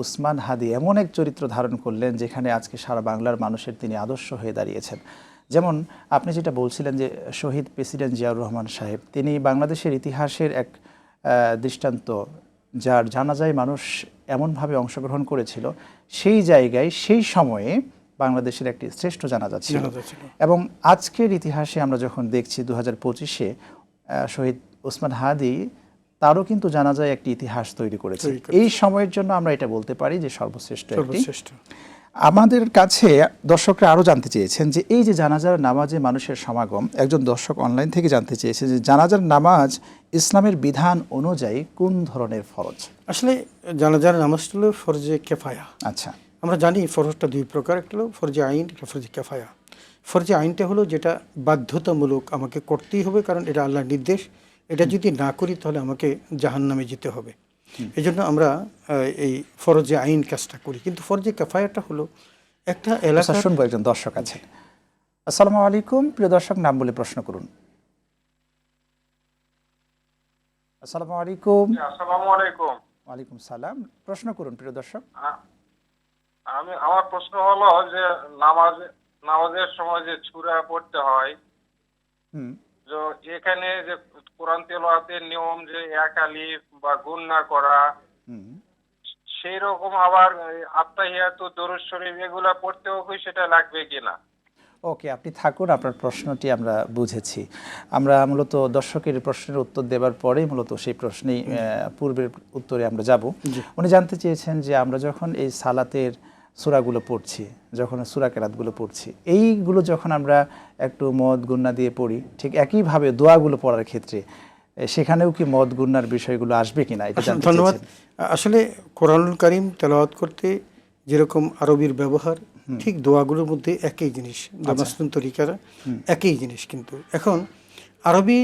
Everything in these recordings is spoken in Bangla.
উসমান হাদি এমন এক চরিত্র ধারণ করলেন যেখানে আজকে সারা বাংলার মানুষের তিনি আদর্শ হয়ে দাঁড়িয়েছেন। যেমন আপনি যেটা বলছিলেন যে শহীদ প্রেসিডেন্ট জিয়াউর রহমান সাহেব, তিনি বাংলাদেশের ইতিহাসের এক দৃষ্টান্ত, যার জানাজায় মানুষ এমনভাবে অংশগ্রহণ করেছিল, সেই জায়গায় সেই সময়ে বাংলাদেশের একটি শ্রেষ্ঠ জানাজা ছিল। এবং আজকের ইতিহাসে আমরা যখন দেখছি 2025-এ শহীদ উসমান হাদি, তারও কিন্তু জানাজায় একটি ইতিহাস তৈরি করেছে। এই সময়ের জন্য আমরা এটা বলতে পারি যে সর্বশ্রেষ্ঠ। আমাদের কাছে দর্শকরা আরও জানতে চেয়েছেন যে এই যে জানাজার নামাজে মানুষের সমাগম, একজন দর্শক অনলাইন থেকে জানতে চেয়েছে যে জানাজার নামাজ ইসলামের বিধান অনুযায়ী কোন ধরনের ফরজ? আসলে জানাজার নামাজটা হলো ফরজে কেফায়া। আচ্ছা, আমরা জানি ফরজটা দুই প্রকার, একটা হলো ফরজে আইন, একটা ফরজে কেফায়া। ফরজে আইনটা হলো যেটা বাধ্যতামূলক, আমাকে করতেই হবে, কারণ এটা আল্লাহর নির্দেশ, এটা যদি না করি তাহলে আমাকে জাহান্নামে যেতে হবে। এই জন্য আমরা এই ফরজে আইন কাজটা করি। কিন্তু ফরজে কাফায়াটা হলো একটা এলাকা। শুনবো, একজন দর্শক আছে। আসসালামু আলাইকুম, প্রিয় দর্শক, নাম বলে প্রশ্ন করুন। আসসালামু আলাইকুম। আসসালামু আলাইকুম। ওয়ালাইকুম সালাম, প্রশ্ন করুন প্রিয় দর্শক। আমার প্রশ্ন হলো যে নামাজের সময় যে সূরা পড়তে হয়, যে এখানে যে কোরআন তেলাওয়াতের নিয়ম যে এক আলিফ বা গুণনা করা, সেই রকম আবার আত্তাহিয়াত, দরুদ শরীফ এগুলা পড়তেও কি সেটা লাগবে কিনা? ওকে, আপনি থাকুন, আপনার প্রশ্নটি আমরা বুঝেছি। আমরা মূলত দর্শকের প্রশ্নের উত্তর দেওয়ার পরেই মূলত সেই প্রশ্নেই পূর্বের উত্তরে আমরা যাব। উনি জানতে চেয়েছেন যে আমরা যখন এই সালাতের সূরাগুলো পড়ছি, যখন সূরা কেরাতগুলো পড়ছি, এইগুলো যখন আমরা একটু মদ গুন্না দিয়ে পড়ি, ঠিক একইভাবে দোয়াগুলো পড়ার ক্ষেত্রে সেখানেও কি মদ গুন্নার বিষয়গুলো আসবে কিনা, এটা জানতে চেয়েছেন। ধন্যবাদ। আসলে কোরআনুল কারীম তেলাওয়াত করতে যেরকম আরবির ব্যবহার, ঠিক দোয়াগুলোর মধ্যে একই জিনিস, নামাজের তরিকাটা একই জিনিস। কিন্তু এখন আরবি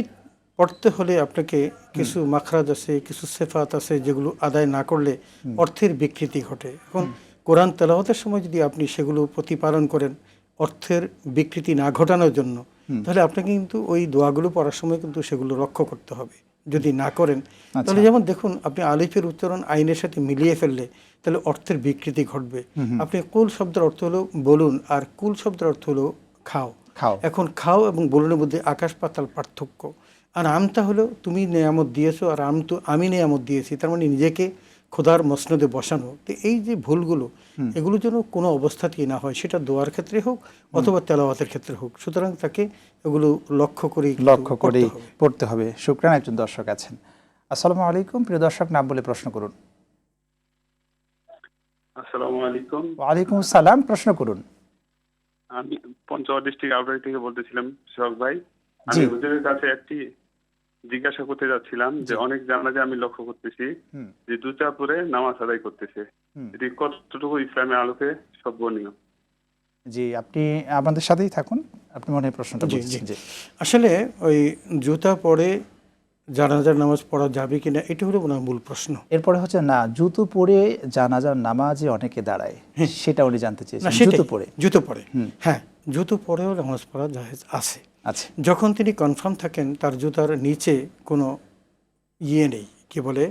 পড়তে হলে আপনাকে কিছু মাখরাজ আছে, কিছু সেফাত আছে, যেগুলো আদায় না করলে অর্থের বিকৃতি ঘটে। এখন কোরআন তেলাওয়াতের সময় যদি আপনি সেগুলো প্রতিপালন করেন অর্থের বিকৃতি না ঘটানোর জন্য, তাহলে আপনাকে কিন্তু ওই দোয়াগুলো পড়ার সময় কিন্তু সেগুলো রক্ষা করতে হবে। যদি না করেন তাহলে, যেমন দেখুন, আপনি আলিফের উচ্চারণ আইনের সাথে মিলিয়ে ফেললে তাহলে অর্থের বিকৃতি ঘটবে। আপনি কুল শব্দের অর্থ হলো বলুন, আর কুল শব্দের অর্থ হলো খাও। এখন খাও এবং বলুনের মধ্যে আকাশ পাতাল পার্থক্য। আর আমটা হলো তুমি নেয়ামত দিয়েছো, আর আমি নেয়ামত দিয়েছি, তার মানে নিজেকে খোদার মসনদে বসানো। তো এই যে ভুলগুলো, এগুলো যেন কোনো অবস্থাতেই না হয়, সেটা দোয়ার ক্ষেত্রে হোক অথবা তেলাওয়াতের ক্ষেত্রে হোক। সুতরাং তাকে এগুলো লক্ষ্য করেই পড়তে হবে। শুকরান, একজন দর্শক আছেন। আসসালামু আলাইকুম, প্রিয় দর্শক, নাম বলে প্রশ্ন করুন। আসসালামু আলাইকুম। ওয়ালাইকুম সালাম, প্রশ্ন করুন। আমি পঞ্চগড় ডিস্ট্রিক্ট আউটরাই থেকে বলতেছিলাম, সোহাগ ভাই। আমি হুজুরের কাছে একটি জিজ্ঞাসা করতে যাচ্ছিলাম যে অনেক জানাজা আমি লক্ষ্য করতেছি যে জুতা পরে নামাজ আদায় করতেছে, এটি কতটুকু ইসলামের আলোকে সর্বনীয়? জি, আপনি আমাদের সাথেই থাকুন, আপনি মনে হয় প্রশ্নটা বুঝছেন। আসলে ওই জুতা পরে জানাজার নামাজ পড়া যাবে কিনা, এটা হলো ওনার মূল প্রশ্ন। এরপরে হচ্ছে না, জুতো পরে জানাজার নামাজে অনেকে দাঁড়ায়, সেটা উনি জানতে চেয়েছেন। জুতো পরে হ্যাঁ, জুতো পরেও নামাজ পড়া জায়েজ আছে। আচ্ছা, যখন তিনি কনফার্ম থাকেন তার জুতার নিচে কোনো ইয়ে নেই, কি বলে,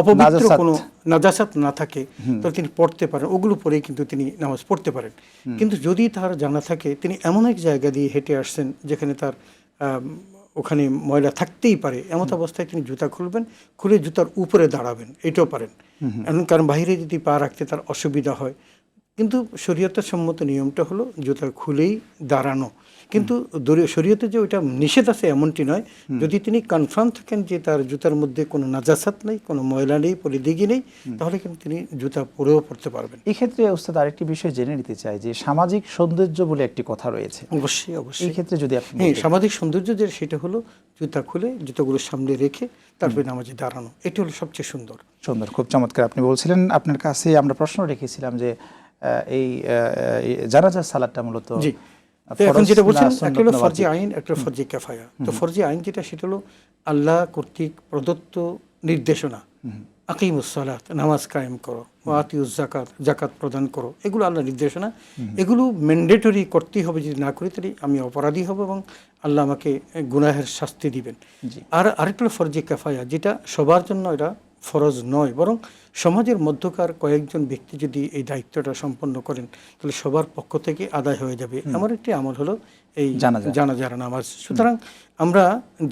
অপবিত্র কোনো নাজাসাত না থাকে, তাহলে তিনি পড়তে পারেন। ওগুলো পরেই কিন্তু তিনি নামাজ পড়তে পারেন। কিন্তু যদি তার জানা থাকে তিনি এমন এক জায়গা দিয়ে হেঁটে আসছেন যেখানে তার ওখানে ময়লা থাকতেই পারে, এমন অবস্থায় তিনি জুতা খুলবেন, খুলে জুতার উপরে দাঁড়াবেন, এটাও পারেন। কারণ বাইরে যদি পা রাখতে তার অসুবিধা হয়। কিন্তু শরীয়তের সম্মত নিয়মটা হলো জুতা খুলেই দাঁড়ানো। কিন্তু শরীয়তে যে ওইটা নিষেধ আছে এমনটি নয়। যদি তিনি কনফার্ম থাকেন যে তার জুতার মধ্যে কোনো নাজাসাত নেই, কোনো ময়লা নেই, পরিদিগি নেই, তাহলে কিন্তু তিনি জুতা পরেও পড়তে পারবেন। এক্ষেত্রে ওস্তাদ আরেকটি বিষয় জেনে নিতে চাই যে সামাজিক সৌন্দর্য বলে একটি কথা রয়েছে। অবশ্যই অবশ্যই। এই ক্ষেত্রে যদি আপনি সামাজিক সৌন্দর্য যে সেটা হলো জুতা খুলে জুতাগুলো সামনে রেখে তারপরে নামাজে দাঁড়ানো, এটা হলো সবচেয়ে সুন্দর। খুব চমৎকার আপনি বলছিলেন। আপনার কাছে আমরা প্রশ্ন রেখেছিলাম যে এই জানাজার সালাতটা মূলত, এখন যেটা বলছেন, একটা হলো ফরজে আইন, একটা ফরজে কাফায়া। তো ফরজে আইন যেটা, সেটা হলো আল্লাহ কর্তৃক প্রদত্ত নির্দেশনা, আকিমুস সালাত, নামাজ কায়েম করো, ওয়াতিউজ যাকাত, যাকাত প্রদান করো, এগুলো আল্লাহর নির্দেশনা। এগুলো ম্যান্ডেটরি করতেই হবে, যদি না করি তাহলে আমি অপরাধী হব এবং আল্লাহ আমাকে গুনাহের শাস্তি দিবেন। আর আরেকটা হলো ফরজে কাফায়া, যেটা সবার জন্য এটা ফরজ নয়, বরং সমাজের মধ্যকার কয়েকজন ব্যক্তি যদি এই দায়িত্বটা সম্পন্ন করেন তাহলে সবার পক্ষ থেকে আদায় হয়ে যাবে। আমার একটি আমল হলো এই জানাজা। জানাজার নামাজ। সুতরাং আমরা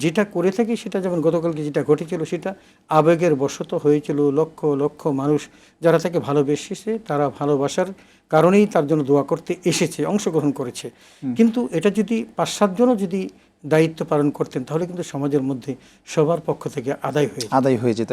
যেটা করে থাকি সেটা, যেমন গতকালকে যেটা ঘটেছিল, সেটা আবেগের বশত হয়েছিল। লক্ষ লক্ষ মানুষ যারা তাকে ভালোবেসেছে, তারা ভালোবাসার কারণেই তার জন্য দোয়া করতে এসেছে, অংশগ্রহণ করেছে। কিন্তু এটা যদি 5-7 জনও যদি দায়িত্ব পালন করতেন তাহলে কিন্তু সমাজের মধ্যে সবার পক্ষ থেকে আদায় হয়ে যেত। আদায় হয়ে যেত।